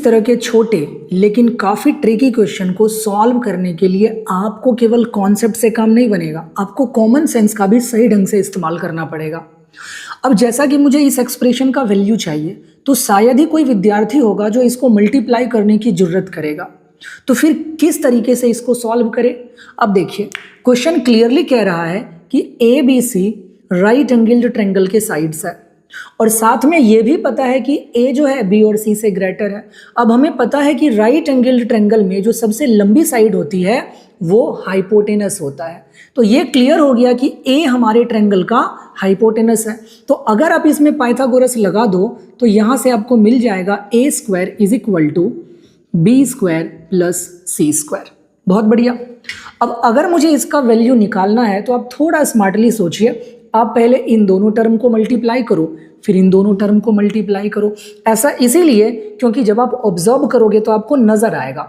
इस तरह के छोटे लेकिन काफ़ी ट्रिकी क्वेश्चन को सॉल्व करने के लिए आपको केवल कॉन्सेप्ट से काम नहीं बनेगा, आपको कॉमन सेंस का भी सही ढंग से इस्तेमाल करना पड़ेगा। अब जैसा कि मुझे इस एक्सप्रेशन का वैल्यू चाहिए, तो शायद ही कोई विद्यार्थी होगा जो इसको मल्टीप्लाई करने की जरूरत करेगा। तो फिर किस तरीके से इसको सॉल्व करें? अब देखिए, क्वेश्चन क्लियरली कह रहा है कि A B C right angled triangle के साइड्स है, और साथ में ये भी पता है कि ए जो है बी और सी से ग्रेटर है। अब हमें पता है कि राइट एंगल्ड ट्रायंगल में जो सबसे लंबी साइड होती है वो हाइपोटेनस होता है। तो ये क्लियर हो गया कि ए हमारे ट्रायंगल का हाइपोटेनस है। तो अगर आप इसमें पाइथागोरस लगा दो तो यहाँ से आपको मिल जाएगा A square is equal to B square plus C square. बहुत बढ़िया। अब अगर मुझे इसका वैल्यू निकालना है तो आप थोड़ा स्मार्टली सोचिए। आप पहले इन दोनों टर्म को मल्टीप्लाई करो, फिर इन दोनों टर्म को मल्टीप्लाई करो। ऐसा इसीलिए क्योंकि जब आप ऑब्जर्व करोगे तो आपको नजर आएगा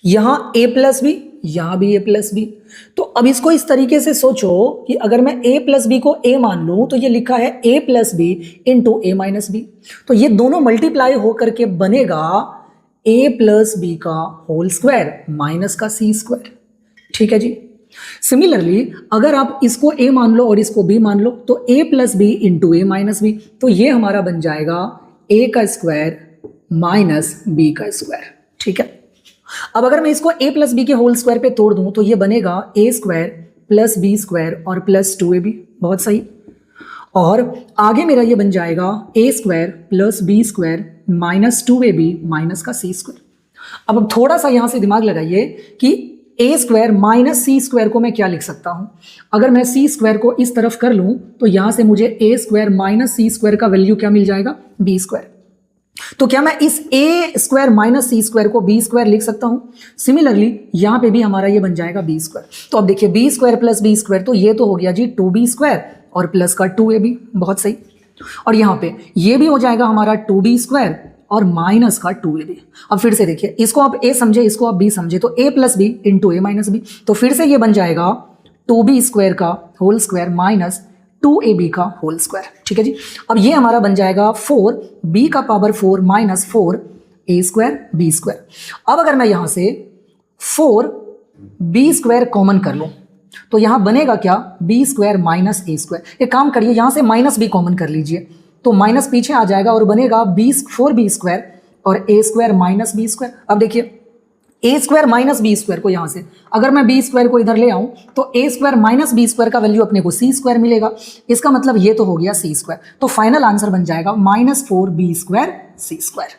यहाँ a प्लस बी, यहाँ भी a प्लस बी। तो अब इसको इस तरीके से सोचो कि अगर मैं a प्लस बी को a मान लूँ तो ये लिखा है a plus B into a minus B. तो ये दोनों मल्टीप्लाई होकर के बनेगा a प्लस बी का होल स्क्वायर माइनस का c स्क्वायर। ठीक है जी। सिमिलरली अगर आप इसको a मान लो और इसको b मान लो तो a plus B into a minus B, तो ये हमारा बन जाएगा a का स्क्वायर माइनस b का स्क्वायर। ठीक है। अब अगर मैं इसको a प्लस बी के होल स्क्वायर पे तोड़ दूं तो ये बनेगा a square plus B square और प्लस 2ab। बहुत सही। और आगे मेरा ये बन जाएगा a square plus B square minus 2ab minus का c स्क्वायर। अब थोड़ा सा यहां से दिमाग लगाइए कि A square minus C square को मैं क्या लिख सकता हूं। अगर मैं सी स्क्वायर को इस तरफ कर लूं तो यहां से मुझे A square minus C square का वैल्यू क्या मिल जाएगा? B square. तो क्या मैं इस A square minus C square को बी स्क्वायर लिख सकता हूं? सिमिलरली यहां पे भी हमारा ये बन जाएगा बी स्क्वायर। तो अब देखिए B square plus B square, तो ये तो हो गया जी 2b स्क्वायर और प्लस का 2ab। बहुत सही। और यहां पे ये भी हो जाएगा हमारा 2b स्क्वायर और माइनस का 2ab। अब फिर से देखिए, इसको आप a समझे, इसको आप b समझे, तो a plus B into a minus B. तो फिर से ये बन जाएगा 2b स्क्वायर का होल स्क्वायर माइनस 2ab का होल स्क्वायर। ठीक है जी। अब ये हमारा बन जाएगा 4b का power 4 minus 4a square b square. अब अगर मैं यहां से 4b स्क्वायर कॉमन कर लूं तो यहां बनेगा क्या? b square minus a square. एक काम करिए, यहां से माइनस b कॉमन कर लीजिए तो माइनस पीछे आ जाएगा और बनेगा 4b स्क्वायर और a square minus b square. अब देखिए a square minus b square को यहां से अगर मैं b स्क्वायर को इधर ले आऊं तो a square minus b square का वैल्यू अपने को c स्क्वायर मिलेगा। इसका मतलब ये तो हो गया c स्क्वायर। तो फाइनल आंसर बन जाएगा -4b स्क्वायर c स्क्वायर।